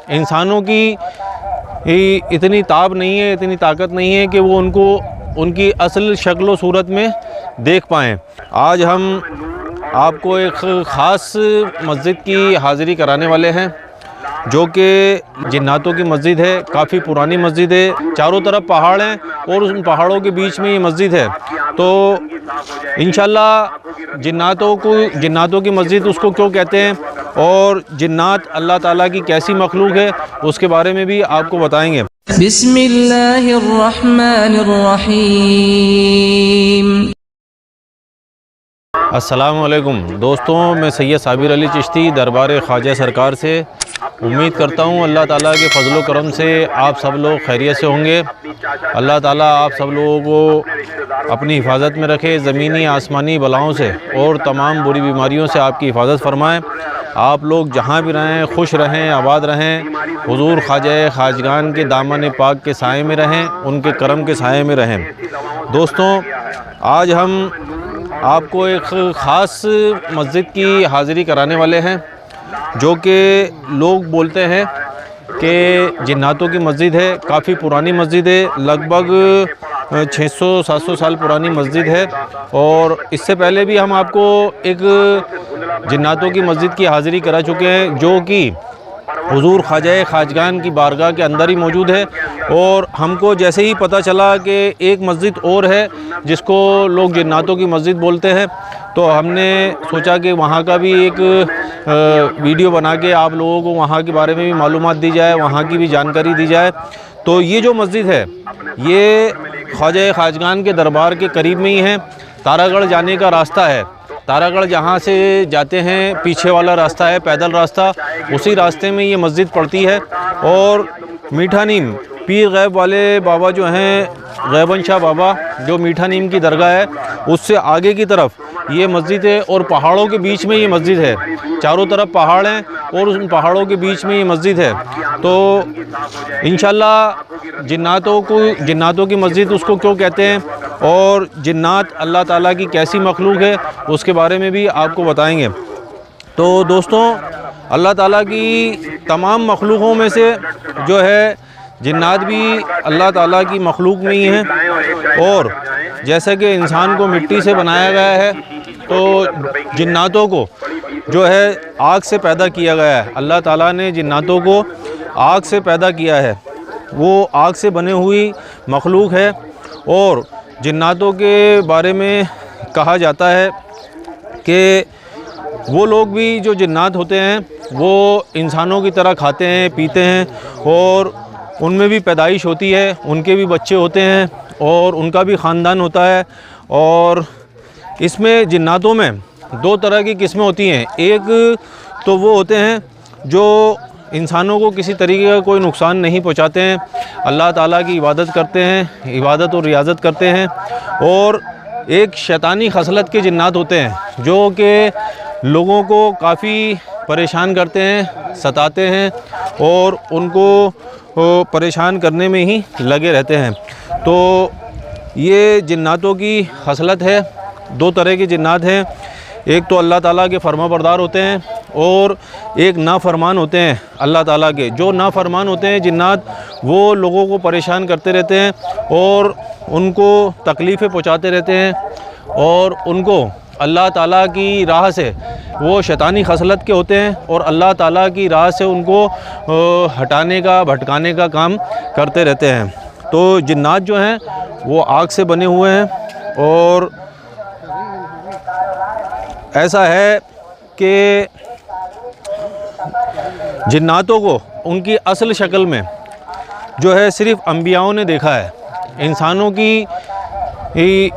इंसानों की इतनी ताब नहीं है, इतनी ताकत नहीं है कि वो उनको उनकी असल शक्ल व सूरत में देख पाएँ। आज हम आपको एक ख़ास मस्जिद की हाज़िरी कराने वाले हैं जो कि जिन्नातों की मस्जिद है। काफ़ी पुरानी मस्जिद है, चारों तरफ पहाड़ हैं और उन पहाड़ों के बीच में ये मस्जिद है। तो इंशाल्लाह जिन्नातों की मस्जिद उसको क्यों कहते हैं और जिन्नात अल्लाह ताला की कैसी मखलूक है उसके बारे में भी आपको बताएंगे। बिस्मिल्लाहिर्रहमानिर्रहीम। अस्सलाम वालेकुम दोस्तों, मैं सैयद साबिर अली चिश्ती दरबार ख्वाजा सरकार से उम्मीद करता हूँ अल्लाह ताला के फजल करम से आप सब लोग खैरियत से होंगे। अल्लाह ताला आप सब लोगों को अपनी हिफाजत में रखे, ज़मीनी आसमानी बलाओं से और तमाम बुरी बीमारियों से आपकी हिफाजत फरमाएँ। आप लोग जहाँ भी रहें खुश रहें, आबाद रहें, हुजूर ख्वाजा खाजगान के दामन पाक के साए में रहें, उनके करम के साए में रहें। दोस्तों, आज हम आपको एक ख़ास मस्जिद की हाज़िरी कराने वाले हैं जो कि लोग बोलते हैं कि जिन्नातों की मस्जिद है। काफ़ी पुरानी मस्जिद है, लगभग 600-700 साल पुरानी मस्जिद है। और इससे पहले भी हम आपको एक जिन्नातों की मस्जिद की हाज़िरी करा चुके हैं जो कि हुजूर ख्वाजा खाजगान की बारगाह के अंदर ही मौजूद है। और हमको जैसे ही पता चला कि एक मस्जिद और है जिसको लोग जिन्नातों की मस्जिद बोलते हैं, तो हमने सोचा कि वहाँ का भी एक वीडियो बना के आप लोगों को वहाँ के बारे में भी मालूमात दी जाए, वहाँ की भी जानकारी दी जाए। तो ये जो मस्जिद है ये ख्वाजा खाजगान के दरबार के करीब में ही है। तारागढ़ जाने का रास्ता है, तारागढ़ जहाँ से जाते हैं पीछे वाला रास्ता है, पैदल रास्ता, उसी रास्ते में ये मस्जिद पड़ती है। और मीठा नीम पीर गैब वाले बाबा जो हैं, गैबन शाह बाबा जो मीठा नीम की दरगाह है, उससे आगे की तरफ ये मस्जिद है और पहाड़ों के बीच में ये मस्जिद है। चारों तरफ पहाड़ हैं और उन पहाड़ों के बीच में ये मस्जिद है। तो इंशाल्लाह जिन्नातों की मस्जिद उसको क्यों कहते हैं और जिन्नात अल्लाह ताला की कैसी मखलूक है उसके बारे में भी आपको बताएंगे। तो दोस्तों, अल्लाह ताला की तमाम मखलूकों में से जो है जिन्नात भी अल्लाह ताला की मखलूक में ही हैं। और जैसे कि इंसान को मिट्टी से बनाया गया है, तो जिन्नातों को जो है आग से पैदा किया गया है। अल्लाह ताला ने जिन्नातों को आग से पैदा किया है, वो आग से बने हुई मखलूक है। और जिन्नातों के बारे में कहा जाता है कि वो लोग भी जो जिन्नात होते हैं वो इंसानों की तरह खाते हैं, पीते हैं और उनमें भी पैदाइश होती है, उनके भी बच्चे होते हैं और उनका भी ख़ानदान होता है। और इसमें जिन्नातों में दो तरह की किस्में होती हैं। एक तो वो होते हैं जो इंसानों को किसी तरीके का कोई नुकसान नहीं पहुंचाते हैं, अल्लाह ताला की इबादत करते हैं, इबादत और रियाज़त करते हैं। और एक शैतानी खसलत के जिन्नात होते हैं जो कि लोगों को काफ़ी परेशान करते हैं, सताते हैं और उनको परेशान करने में ही लगे रहते हैं। तो ये जिन्नातों की खसलत है। दो तरह के जिन्नात हैं, एक तो अल्लाह ताला के फर्माबरदार होते हैं और एक नाफरमान होते हैं अल्लाह ताला के। जो नाफरमान होते हैं जिन्नात, वो लोगों को परेशान करते रहते हैं और उनको तकलीफ़ें पहुंचाते रहते हैं और उनको अल्लाह ताला की राह से, वो शैतानी खसलत के होते हैं और अल्लाह ताला की राह से उनको हटाने का, भटकाने का काम करते रहते हैं। तो जिन्नात जो हैं वो आग से बने हुए हैं। और ऐसा है कि जिन्नातों को उनकी असल शक्ल में जो है सिर्फ़ अंबियाओं ने देखा है। इंसानों की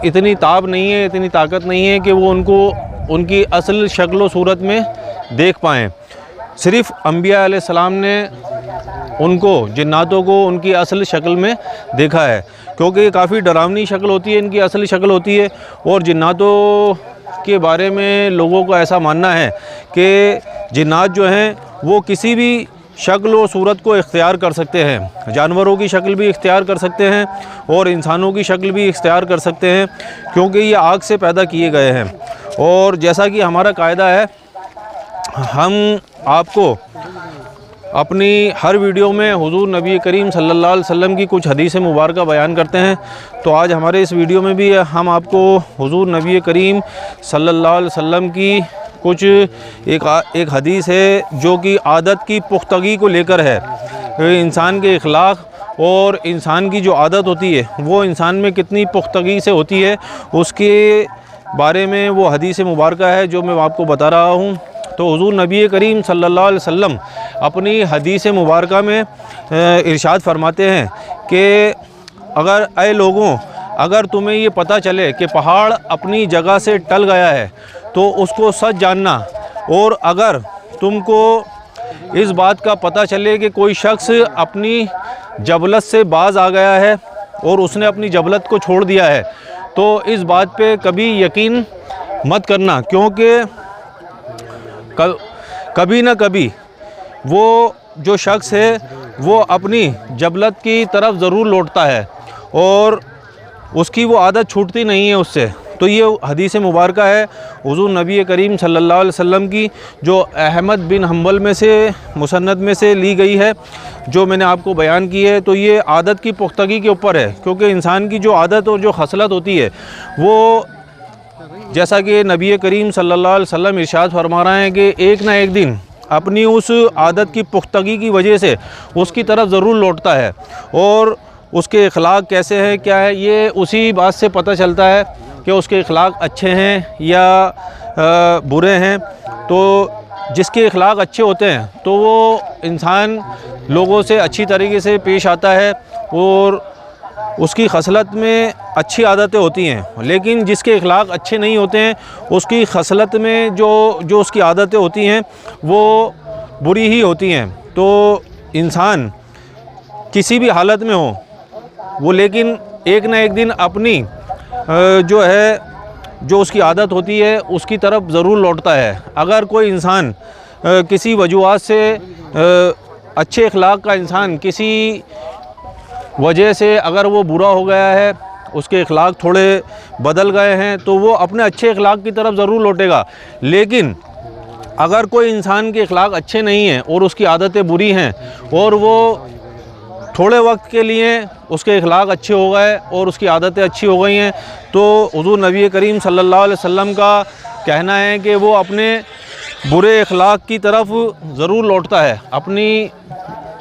इतनी ताब नहीं है, इतनी ताकत नहीं है कि वो उनको उनकी असल शक्ल व सूरत में देख पाएँ। सिर्फ़ अंबिया अलैहिस्सलाम ने उनको, जिन्नातों को उनकी असल शक्ल में देखा है, क्योंकि काफ़ी डरावनी शक्ल होती है, इनकी असली शक्ल होती है। और जिन्नातों के बारे में लोगों को ऐसा मानना है कि जिन्नात जो हैं वो किसी भी शक्ल व सूरत को इख्तियार कर सकते हैं। जानवरों की शक्ल भी इख्तियार कर सकते हैं और इंसानों की शक्ल भी इख्तियार कर सकते हैं, क्योंकि ये आग से पैदा किए गए हैं। और जैसा कि हमारा कायदा है, हम आपको अपनी हर वीडियो में हुज़ूर नबी करीम सल्लल्लाहु अलैहि वसल्लम की कुछ हदीस मुबारक बयान करते हैं। तो आज हमारे इस वीडियो में भी हम आपको हुज़ूर नबी करीम सल्लल्लाहु अलैहि वसल्लम की कुछ एक हदीस है जो कि आदत की पुख्तगी को लेकर है। इंसान के अखलाक और इंसान की जो आदत होती है वो इंसान में कितनी पुख्तगी से होती है, उसके बारे में वो हदीस मुबारक है जो मैं आपको बता रहा हूँ। तो हुज़ूर नबी करीम सल्लल्लाहु अलैहि वसल्लम अपनी हदीस मुबारक में इरशाद फरमाते हैं कि अगर ऐ लोगों, अगर तुम्हें ये पता चले कि पहाड़ अपनी जगह से टल गया है तो उसको सच जानना, और अगर तुमको इस बात का पता चले कि कोई शख्स अपनी जबलत से बाज़ आ गया है और उसने अपनी जबलत को छोड़ दिया है, तो इस बात पे कभी यकीन मत करना, क्योंकि कभी ना कभी वो जो शख्स है वो अपनी जबलत की तरफ ज़रूर लौटता है और उसकी वो आदत छूटती नहीं है उससे। तो ये हदीस मुबारक है हुज़ूर नबी करीम सल्लल्लाहु अलैहि वसल्लम की, जो अहमद बिन हम्बल में से मुसन्नद में से ली गई है, जो मैंने आपको बयान की है। तो ये आदत की पुख्तगी के ऊपर है, क्योंकि इंसान की जो आदत और जो खसलत होती है वो, जैसा कि नबी करीम सल्लल्लाहु अलैहि वसल्लम इरशाद फरमा रहे हैं कि एक ना एक दिन अपनी उस आदत की पुख्तगी की वजह से उसकी तरफ ज़रूर लौटता है, और उसके अखलाक कैसे हैं, क्या है, ये उसी बात से पता चलता है कि उसके अखलाक अच्छे हैं या बुरे हैं। तो जिसके अखलाक अच्छे होते हैं तो वो इंसान लोगों से अच्छी तरीके से पेश आता है और उसकी खसलत में अच्छी आदतें होती हैं। लेकिन जिसके अखलाक अच्छे नहीं होते हैं उसकी खसलत में जो उसकी आदतें होती हैं वो बुरी ही होती हैं। तो इंसान किसी भी हालत में हो वो, लेकिन एक ना एक दिन अपनी जो उसकी आदत होती है उसकी तरफ ज़रूर लौटता है। अगर कोई इंसान किसी वजूहात से अच्छे अखलाक का इंसान किसी वजह से अगर वो बुरा हो गया है, उसके अखलाक थोड़े बदल गए हैं, तो वो अपने अच्छे अखलाक की तरफ ज़रूर लौटेगा। लेकिन अगर कोई इंसान के अखलाक अच्छे नहीं हैं और उसकी आदतें बुरी हैं और वो थोड़े वक्त के लिए उसके अखलाक अच्छे हो गए और उसकी आदतें अच्छी हो गई हैं, तो हुज़ूर नबी करीम सल्लल्लाहु अलैहि वसल्लम का कहना है कि वो अपने बुरे अखलाक की तरफ ज़रूर लौटता है, अपनी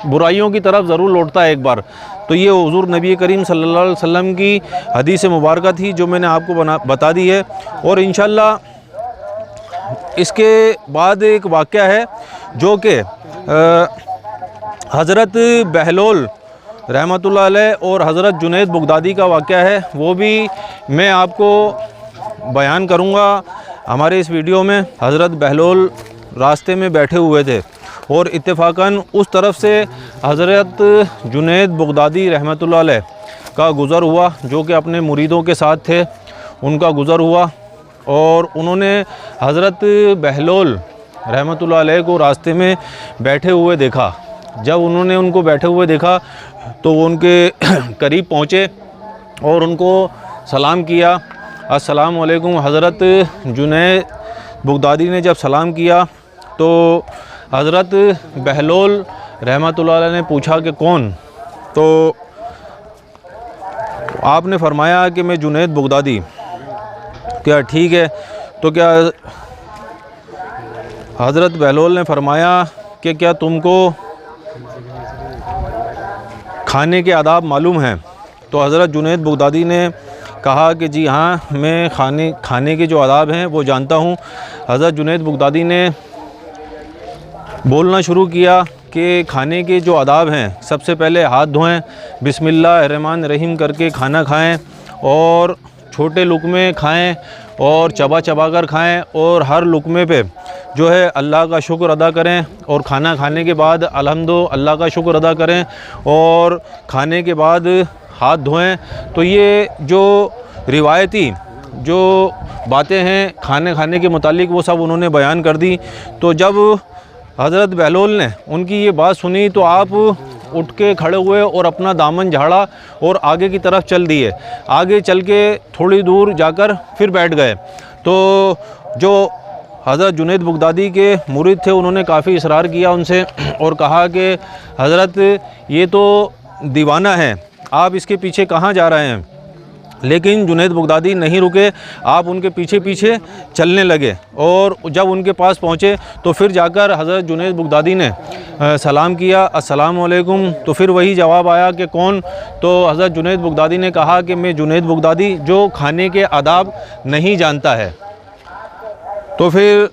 बुराइयों की तरफ ज़रूर लौटता है एक बार। तो ये हुज़ूर नबी करीम सल्लल्लाहु अलैहि वसल्लम की हदीस मुबारक थी जो मैंने आपको बता दी है। और इंशाअल्लाह इसके बाद एक वाक़या है जो कि हज़रत बहलोल रहमतुल्लाह अलैह और हज़रत जुनैद बगदादी का वाक़या है, वो भी मैं आपको बयान करूँगा हमारे इस वीडियो में। हज़रत बहलोल रास्ते में बैठे हुए थे और इत्तेफाकन उस तरफ से हज़रत जुनैद बगदादी रहमतुल्लाह अलैह का गुज़र हुआ, जो कि अपने मुरीदों के साथ थे, उनका गुज़र हुआ और उन्होंने हज़रत बहलोल रहमतुल्लाह अलैह को रास्ते में बैठे हुए देखा। जब उन्होंने उनको बैठे हुए देखा तो वो उनके करीब पहुँचे और उनको सलाम किया। अस्सलामु अलैकुम। हज़रत जुनैद बगदादी ने जब सलाम किया तो हज़रत बहलोल रहमतुल्लाह अलैह ने पूछा कि कौन? तो आपने फरमाया कि मैं जुनैद बगदादी। क्या ठीक है? तो क्या हज़रत बहलोल ने फरमाया कि क्या तुमको खाने के आदाब मालूम हैं? तो हज़रत जुनैद बगदादी ने कहा कि जी हाँ, मैं खाने के जो आदाब हैं वो जानता हूँ। हज़रत जुनैद बगदादी ने बोलना शुरू किया कि खाने के जो आदाब हैं, सबसे पहले हाथ धोएं, बिस्मिल्लाहिर्रहमानिर्रहीम करके खाना खाएं और छोटे लुक़मे खाएं और चबा चबा कर खाएं और हर लुक़मे पे जो है अल्लाह का शुक्र अदा करें और खाना खाने के बाद अल्हम्दुलिल्लाह अल्लाह का शुक्र अदा करें और खाने के बाद हाथ धोएं। तो ये जो रिवायती जो बातें हैं खाने के मुतालिक वो सब उन्होंने बयान कर दी। तो जब हज़रत बहलोल ने उनकी ये बात सुनी तो आप उठ के खड़े हुए और अपना दामन झाड़ा और आगे की तरफ चल दिए। आगे चल के थोड़ी दूर जाकर फिर बैठ गए। तो जो हज़रत जुनैद बगदादी के मुरीद थे उन्होंने काफ़ी इसरार किया उनसे और कहा कि हज़रत ये तो दीवाना है, आप इसके पीछे कहाँ जा रहे हैं। लेकिन जुनैद बगदादी नहीं रुके, आप उनके पीछे पीछे चलने लगे और जब उनके पास पहुँचे तो फिर जाकर हज़रत जुनैद बगदादी ने सलाम किया, अस्सलाम वालेकुम। तो फिर वही जवाब आया कि कौन। तो हज़रत जुनैद बगदादी ने कहा कि मैं जुनैद बगदादी जो खाने के आदाब नहीं जानता है। तो फिर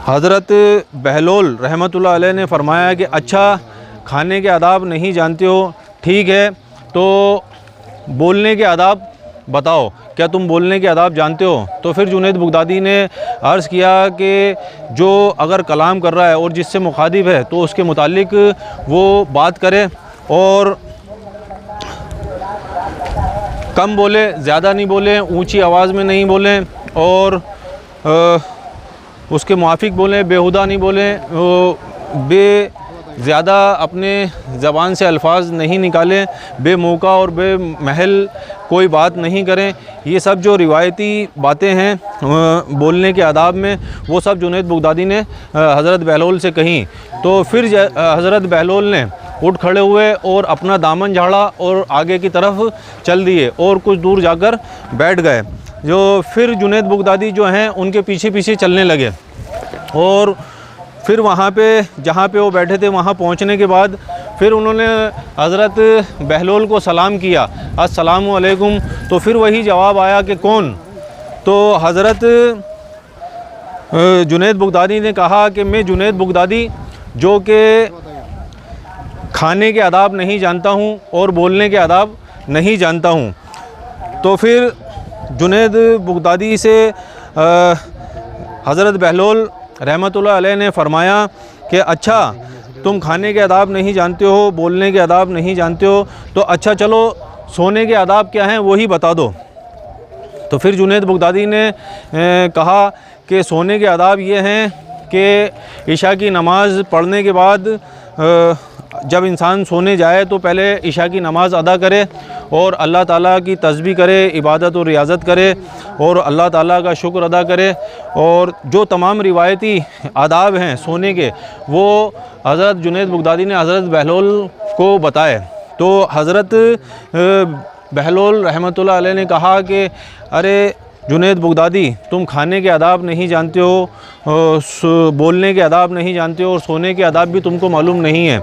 हज़रत बहलोल रहमतुल्लाह अलैह ने फ़रमाया कि अच्छा, खाने के आदाब नहीं जानते हो, ठीक है, तो बोलने के आदाब बताओ, क्या तुम बोलने के आदाब जानते हो। तो फिर जुनैद बगदादी ने अर्ज़ किया कि जो अगर कलाम कर रहा है और जिससे मुखातिब है तो उसके मुतालिक वो बात करे और कम बोले, ज़्यादा नहीं बोले, ऊंची आवाज़ में नहीं बोलें और उसके मुआफ़िक बोलें, बेहुदा नहीं बोलें, ज़्यादा अपने ज़बान से अल्फाज नहीं निकालें, बेमौका और बेमहल कोई बात नहीं करें। ये सब जो रिवायती बातें हैं बोलने के आदाब में, वो सब जुनैद बगदादी ने हज़रत बहलोल से कहीं। तो फिर हज़रत बहलोल ने उठ खड़े हुए और अपना दामन झाड़ा और आगे की तरफ चल दिए और कुछ दूर जाकर बैठ गए। जो फिर जुनैद बगदादी जो हैं उनके पीछे पीछे चलने लगे और फिर वहाँ पे जहाँ पे वो बैठे थे वहाँ पहुँचने के बाद फिर उन्होंने हज़रत बहलोल को सलाम किया, अस्सलामु अलैकुम। तो फिर वही जवाब आया कि कौन। तो हज़रत जुनैद बगदादी ने कहा कि मैं जुनैद बगदादी जो कि खाने के आदाब नहीं जानता हूँ और बोलने के आदाब नहीं जानता हूँ। तो फिर जुनैद बगदादी से हज़रत बहलोल रहमतुल्लाह अलैह ने फ़रमाया कि अच्छा, तुम खाने के आदाब नहीं जानते हो, बोलने के आदाब नहीं जानते हो, तो अच्छा चलो सोने के आदाब क्या हैं वही बता दो। तो फिर जुनैद बगदादी ने कहा कि सोने के आदाब ये हैं कि इशा की नमाज़ पढ़ने के बाद जब इंसान सोने जाए तो पहले इशा की नमाज़ अदा करे और अल्लाह ताला की तस्बीह करे, इबादत और रियाज़त करे और अल्लाह ताला का शुक्र अदा करे। और जो तमाम रिवायती आदाब हैं सोने के, वो हज़रत जुनैद बगदादी ने हज़रत बहलोल को बताए। तो हज़रत बहलोल रहमतुल्लाह अलैह ने कहा कि अरे जुनैद बगदादी, तुम खाने के आदाब नहीं जानते हो, बोलने के आदाब नहीं जानते हो और सोने के आदाब भी तुमको मालूम नहीं है।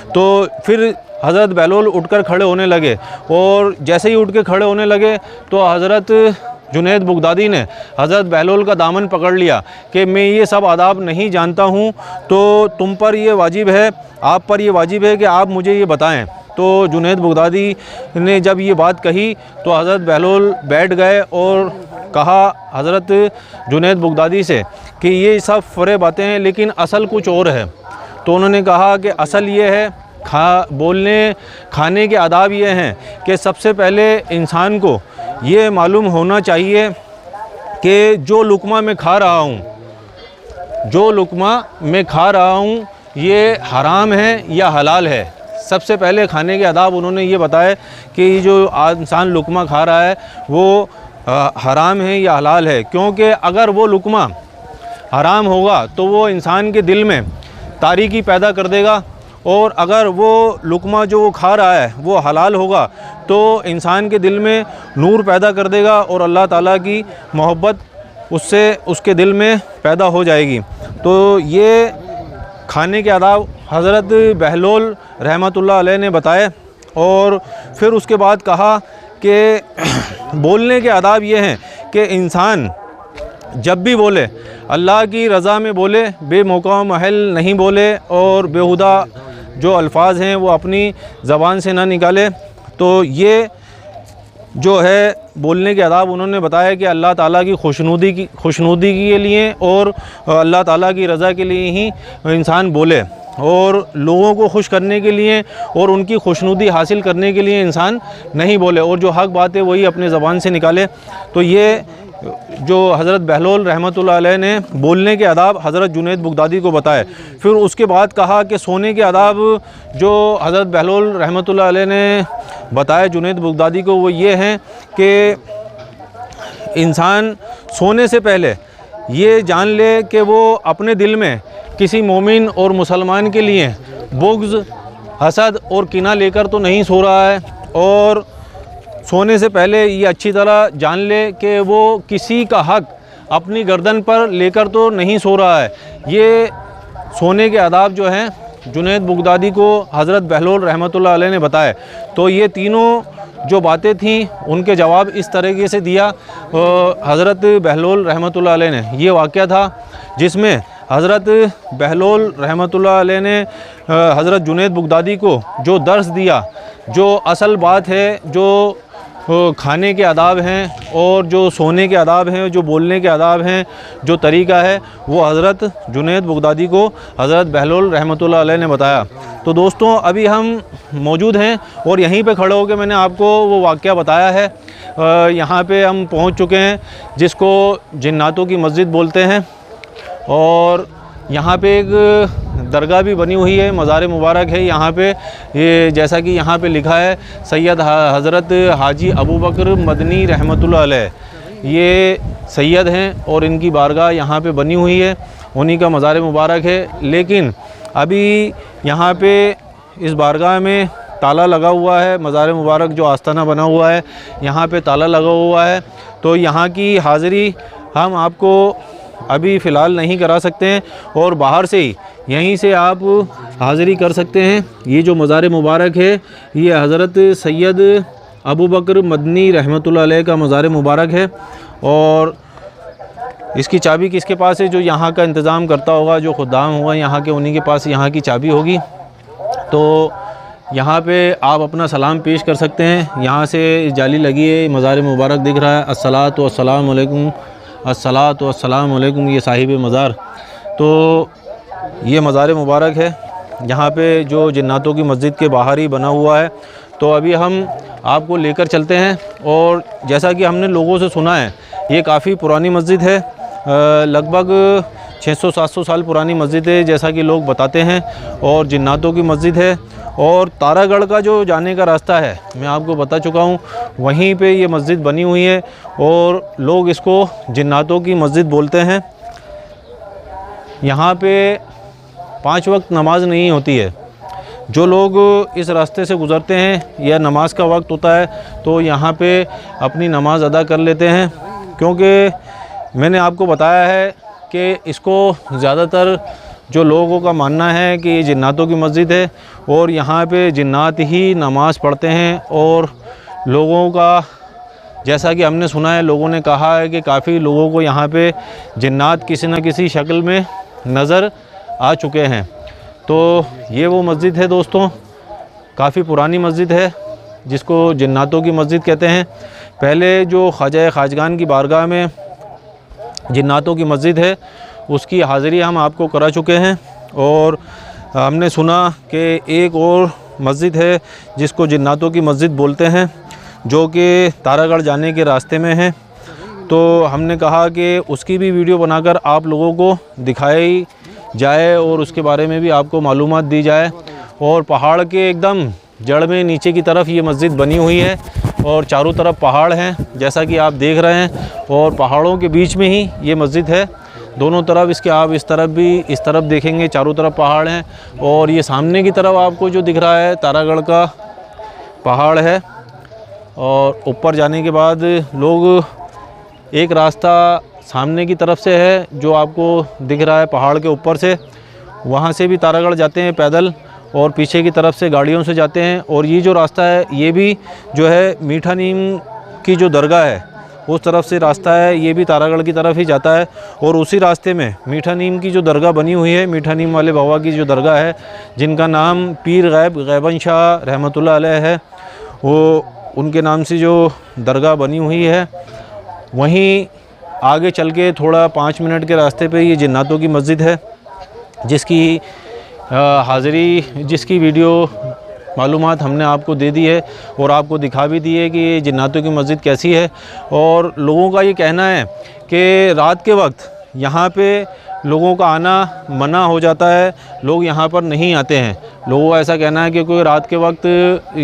तो फिर हज़रत बहलोल उठकर खड़े होने लगे और जैसे ही उठ के खड़े होने लगे तो हज़रत जुनैद बगदादी ने हज़रत बहलोल का दामन पकड़ लिया कि मैं ये सब आदाब नहीं जानता हूँ, तो तुम पर ये वाजिब है, आप पर ये वाजिब है कि आप मुझे ये बताएं। तो जुनैद बगदादी ने जब ये बात कही तो हज़रत बहलोल बैठ गए और कहा हज़रत जुनैद बगदादी से कि ये सब फ़रे बातें हैं लेकिन असल कुछ और है। तो उन्होंने कहा कि असल ये है, खाने के आदाब ये हैं कि सबसे पहले इंसान को ये मालूम होना चाहिए कि जो लुक़मा मैं खा रहा हूँ ये हराम है या हलाल है। सबसे पहले खाने के आदाब उन्होंने ये बताए कि जो इंसान लुक़मा खा रहा है वो हराम है या हलाल है, क्योंकि अगर वो लुक़मा हराम होगा तो वो इंसान के दिल में तारीकी पैदा कर देगा और अगर वो लुक़मा जो वो खा रहा है वो हलाल होगा तो इंसान के दिल में नूर पैदा कर देगा और अल्लाह ताला की मोहब्बत उससे उसके दिल में पैदा हो जाएगी। तो ये खाने के आदाब हज़रत बहलोल रहमतुल्लाह अलैह ने बताए। और फिर उसके बाद कहा कि बोलने के आदाब ये हैं कि इंसान जब भी बोले अल्लाह की रज़ा में बोले, बेमौका महल नहीं बोले और बेहुदा जो अल्फाज हैं वो अपनी ज़बान से ना निकाले। तो ये जो है बोलने के आदाब उन्होंने बताया कि अल्लाह ताला की खुशनुदी के लिए और अल्लाह ताला की रज़ा के लिए ही इंसान बोले और लोगों को खुश करने के लिए और उनकी खुशनुदी हासिल करने के लिए इंसान नहीं बोले और जो हक़ बात है वही अपने ज़बान से निकाले। तो ये जो हज़रत बहलोल रहमतुल्लाह अलैह ने बोलने के आदाब हज़रत जुनैद बगदादी को बताए। फिर उसके बाद कहा कि सोने के आदाब जो हज़रत बहलोल रहमतुल्लाह अलैह ने बताए जुनैद बगदादी को वो ये हैं कि इंसान सोने से पहले ये जान ले कि वो अपने दिल में किसी मोमिन और मुसलमान के लिए बुग़्ज़, हसद और किना लेकर तो नहीं सो रहा है, और सोने से पहले ये अच्छी तरह जान ले कि वो किसी का हक़ अपनी गर्दन पर लेकर तो नहीं सो रहा है। ये सोने के आदाब जो हैं जुनैद बगदादी को हज़रत बहलोल रहमतुल्लाह अलैह ने बताए। तो ये तीनों जो बातें थीं उनके जवाब इस तरीके से दिया हज़रत बहलोल रहमतुल्लाह अलैह ने। ये वाक़या था जिसमें हज़रत बहलोल रहमतुल्लाह अलैह ने हज़रत जुनैद बगदादी को जो दर्स दिया, जो असल बात है, जो खाने के आदाब हैं और जो सोने के आदाब हैं, जो बोलने के आदाब हैं, जो तरीक़ा है, वो हज़रत जुनैद बगदादी को हज़रत बहलोल रहमतुल्लाह अलैह ने बताया। तो दोस्तों अभी हम मौजूद हैं और यहीं पे खड़े होकर मैंने आपको वो वाक़या बताया है। यहाँ पे हम पहुँच चुके हैं जिसको जिन्नातों की मस्जिद बोलते हैं, और यहाँ पे एक दरगाह भी बनी हुई है, मज़ार मुबारक है यहाँ पे। ये जैसा कि यहाँ पे लिखा है सैयद हज़रत हाजी अबू बकर मदनी रहमतुल्लाह अलैह, ये सैयद हैं और इनकी बारगाह यहाँ पे बनी हुई है, उन्हीं का मज़ार मुबारक है। लेकिन अभी यहाँ पे इस बारगाह में ताला लगा हुआ है। मज़ार मुबारक जो आस्ताना बना हुआ है यहाँ पे ताला लगा हुआ है, तो यहाँ की हाज़िरी हम आपको अभी फ़िलहाल नहीं करा सकते हैं, और बाहर से ही यहीं से आप हाज़िरी कर सकते हैं। ये जो मज़ार मुबारक है ये हज़रत सैयद अबू बकर मदनी रहमतुल्लाह अलैह का मज़ार मुबारक है, और इसकी चाबी किसके पास है? जो यहाँ का इंतज़ाम करता होगा, जो खुदाम होगा यहाँ के, उन्हीं के पास यहाँ की चाबी होगी। तो यहाँ पे आप अपना सलाम पेश कर सकते हैं। यहाँ से जाली लगी है, मज़ार मुबारक दिख रहा है, अस्सलातु वस्सलामु अलैकुम, अस्सलातु वस्सलामु अलैकुम, ये साहिब मज़ार। तो ये मज़ार मुबारक है यहाँ पे जो जिन्नातों की मस्जिद के बाहर ही बना हुआ है। तो अभी हम आपको लेकर चलते हैं, और जैसा कि हमने लोगों से सुना है ये काफ़ी पुरानी मस्जिद है, लगभग 600-700 साल पुरानी मस्जिद है जैसा कि लोग बताते हैं, और जिन्नातों की मस्जिद है। और तारागढ़ का जो जाने का रास्ता है मैं आपको बता चुका हूँ, वहीं पे ये मस्जिद बनी हुई है, और लोग इसको जिन्नातों की मस्जिद बोलते हैं। यहाँ पे 5 वक्त नमाज नहीं होती है। जो लोग इस रास्ते से गुज़रते हैं या नमाज का वक्त होता है तो यहाँ पे अपनी नमाज अदा कर लेते हैं, क्योंकि मैंने आपको बताया है कि इसको ज़्यादातर जो लोगों का मानना है कि ये जिन्नातों की मस्जिद है, और यहाँ पे जिन्नात ही नमाज़ पढ़ते हैं। और लोगों का, जैसा कि हमने सुना है, लोगों ने कहा है कि काफ़ी लोगों को यहाँ पे जिन्नात किसी न किसी शक्ल में नज़र आ चुके हैं। तो ये वो मस्जिद है दोस्तों, काफ़ी पुरानी मस्जिद है जिसको जिन्नातों की मस्जिद कहते हैं। पहले जो ख्वाजा खाजगान की बारगाह में जिन्नातों की मस्जिद है उसकी हाज़िरी हम आपको करा चुके हैं, और हमने सुना कि एक और मस्जिद है जिसको जिन्नातों की मस्जिद बोलते हैं, जो कि तारागढ़ जाने के रास्ते में है। तो हमने कहा कि उसकी भी वीडियो बनाकर आप लोगों को दिखाई जाए और उसके बारे में भी आपको मालूमात दी जाए। और पहाड़ के एकदम जड़ में नीचे की तरफ ये मस्जिद बनी हुई है, और चारों तरफ पहाड़ हैं जैसा कि आप देख रहे हैं, और पहाड़ों के बीच में ही ये मस्जिद है। दोनों तरफ इसके आप इस तरफ भी इस तरफ देखेंगे, चारों तरफ पहाड़ हैं, और ये सामने की तरफ आपको जो दिख रहा है तारागढ़ का पहाड़ है। और ऊपर जाने के बाद लोग, एक रास्ता सामने की तरफ से है जो आपको दिख रहा है पहाड़ के ऊपर से, वहाँ से भी तारागढ़ जाते हैं पैदल, और पीछे की तरफ से गाड़ियों से जाते हैं। और ये जो रास्ता है ये भी जो है मीठा नीम की जो दरगाह है उस तरफ से रास्ता है, ये भी तारागढ़ की तरफ ही जाता है। और उसी रास्ते में मीठा नीम की जो दरगाह बनी हुई है, मीठा नीम वाले बाबा की जो दरगाह है, जिनका नाम पीर गैबन शाह रहमतुल्लाह अलैह है, वो उनके नाम से जो दरगाह बनी हुई है। वहीं आगे चल के थोड़ा 5 मिनट के रास्ते पे ये जिन्नातों की मस्जिद है, जिसकी हाज़िरी, जिसकी वीडियो मालूमात हमने आपको दे दी है और आपको दिखा भी दी है कि ये जिन्नातों की मस्जिद कैसी है। और लोगों का ये कहना है कि रात के वक्त यहाँ पे लोगों का आना मना हो जाता है, लोग यहाँ पर नहीं आते हैं। लोगों का ऐसा कहना है कि कोई रात के वक्त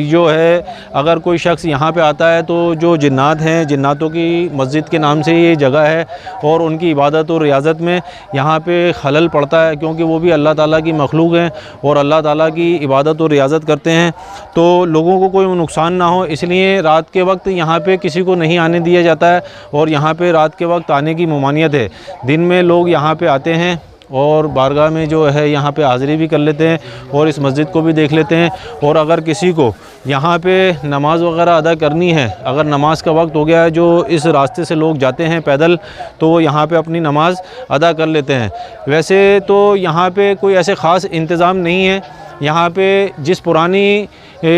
जो है अगर कोई शख्स यहाँ पे आता है तो जो जिन्नात हैं, जिन्नातों की मस्जिद के नाम से ये जगह है और उनकी इबादत और रियाज़त में यहाँ पे खलल पड़ता है, क्योंकि वो भी अल्लाह ताला की मखलूक हैं और अल्लाह ताला की इबादत और रियाज़त करते हैं। तो लोगों को कोई नुकसान ना हो, इसलिए रात के वक्त यहाँ पे किसी को नहीं आने दिया जाता है और यहाँ पे रात के वक्त आने की ममानियत है। दिन में लोग यहाँ पे आते हैं और बारगाह में जो है यहाँ पे हाज़िरी भी कर लेते हैं और इस मस्जिद को भी देख लेते हैं। और अगर किसी को यहाँ पे नमाज वगैरह अदा करनी है, अगर नमाज का वक्त हो गया है, जो इस रास्ते से लोग जाते हैं पैदल, तो वो यहाँ पे अपनी नमाज अदा कर लेते हैं। वैसे तो यहाँ पे कोई ऐसे ख़ास इंतज़ाम नहीं है। यहाँ पे जिस पुरानी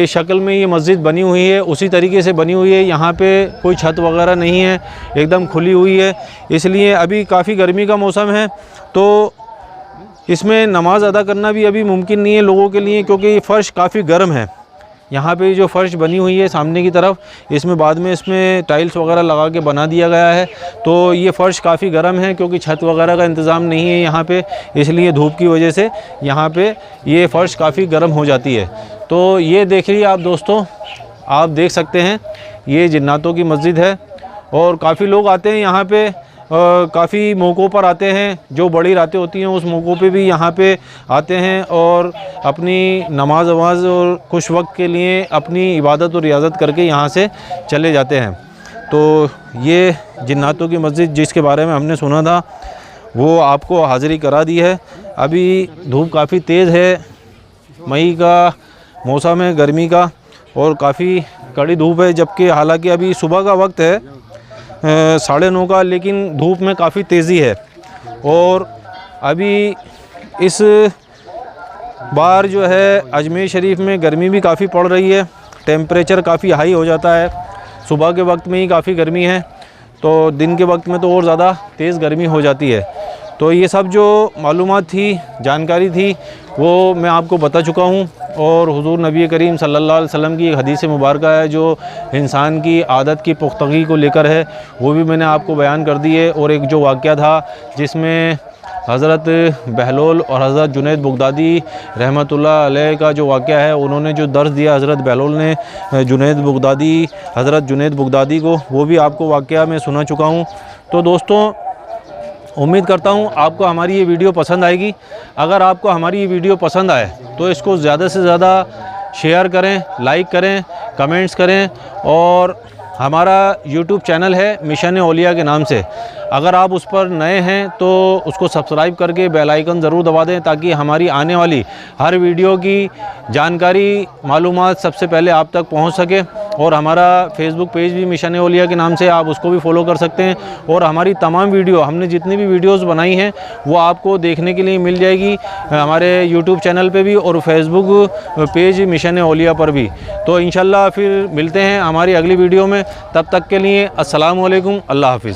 शक्ल में ये मस्जिद बनी हुई है उसी तरीके से बनी हुई है। यहाँ पे कोई छत वगैरह नहीं है, एकदम खुली हुई है। इसलिए अभी काफ़ी गर्मी का मौसम है तो इसमें नमाज अदा करना भी अभी मुमकिन नहीं है लोगों के लिए, क्योंकि ये फ़र्श काफ़ी गर्म है। यहाँ पे जो फ़र्श बनी हुई है सामने की तरफ, इसमें बाद में इसमें टाइल्स वगैरह लगा के बना दिया गया है। तो ये फ़र्श काफ़ी गर्म है क्योंकि छत वगैरह का इंतज़ाम नहीं है यहाँ पे, इसलिए धूप की वजह से यहाँ पे ये फ़र्श काफ़ी गर्म हो जाती है। तो ये देखिए आप दोस्तों, आप देख सकते हैं ये जिन्नातों की मस्जिद है और काफ़ी लोग आते हैं यहाँ पे, काफ़ी मौक़ों पर आते हैं। जो बड़ी रातें होती हैं उस मौक़ों पे भी यहाँ पे आते हैं और अपनी नमाज वमाज और खुश वक्त के लिए अपनी इबादत और रियाज़त करके यहाँ से चले जाते हैं। तो ये जिन्नातों की मस्जिद जिसके बारे में हमने सुना था वो आपको हाज़िरी करा दी है। अभी धूप काफ़ी तेज़ है, मई का मौसम है, गर्मी का, और काफ़ी कड़ी धूप है। जबकि हालांकि अभी सुबह का वक्त है 9:30 का, लेकिन धूप में काफ़ी तेज़ी है। और अभी इस बार जो है अजमेर शरीफ में गर्मी भी काफ़ी पड़ रही है, टेम्परेचर काफ़ी हाई हो जाता है। सुबह के वक्त में ही काफ़ी गर्मी है तो दिन के वक्त में तो और ज़्यादा तेज़ गर्मी हो जाती है। तो ये सब जो मालूमात थी, जानकारी थी, वो मैं आपको बता चुका हूँ। और हुज़ूर नबी करीम सल्लल्लाहु अलैहि वसल्लम की एक हदीस मुबारक है जो इंसान की आदत की पुख्तगी को लेकर है, वो भी मैंने आपको बयान कर दी है। और एक जो वाक़या था जिसमें हज़रत बहलोल और हज़रत जुनैद बगदादी रहमतुल्लाह अलैह का जो वाक़या है, उन्होंने जो दर्स दिया हज़रत बहलोल ने हज़रत जुनैद बगदादी को, वो भी आपको वाक़या मैं सुना चुका हूँ। तो दोस्तों, उम्मीद करता हूँ आपको हमारी ये वीडियो पसंद आएगी। अगर आपको हमारी ये वीडियो पसंद आए तो इसको ज़्यादा से ज़्यादा शेयर करें, लाइक करें, कमेंट्स करें। और हमारा यूट्यूब चैनल है मिशन औलिया के नाम से, अगर आप उस पर नए हैं तो उसको सब्सक्राइब करके बेल आइकन ज़रूर दबा दें ताकि हमारी आने वाली हर वीडियो की जानकारी, मालूमात सबसे पहले आप तक पहुंच सके। और हमारा फेसबुक पेज भी मिशन औलिया के नाम से, आप उसको भी फॉलो कर सकते हैं। और हमारी तमाम वीडियो, हमने जितनी भी वीडियोस बनाई हैं वो आपको देखने के लिए मिल जाएगी हमारे यूट्यूब चैनल पे भी और फेसबुक पेज मिशन औलिया पर भी। तो इंशाल्लाह फिर मिलते हैं हमारी अगली वीडियो में। तब तक के लिए अस्सलाम वालेकुम, अल्लाह हाफ़िज़।